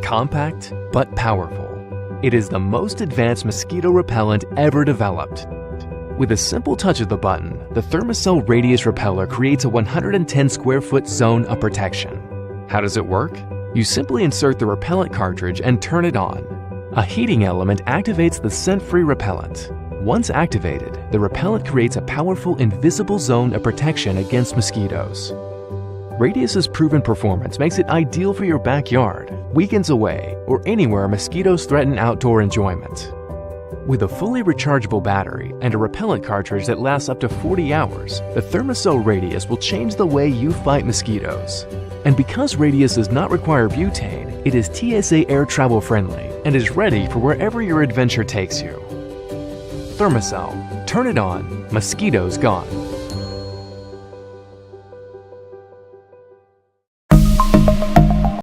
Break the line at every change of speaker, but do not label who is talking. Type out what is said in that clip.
Compact but powerful, it is the most advanced mosquito repellent ever developed. With a simple touch of the button, the Thermacell Radius Repeller creates a 110 square foot zone of protection. How does it work? You simply insert the repellent cartridge and turn it on. A heating element activates the scent-free repellent. Once activated, the repellent creates a powerful invisible zone of protection against mosquitoes. Radius's proven performance makes it ideal for your backyard, weekends away, or anywhere mosquitoes threaten outdoor enjoyment. With a fully rechargeable battery and a repellent cartridge that lasts up to 40 hours, the Thermacell Radius will change the way you fight mosquitoes. And because Radius does not require butane, it is TSA air travel friendly and is ready for wherever your adventure takes you. Thermacell, turn it on, mosquitoes gone.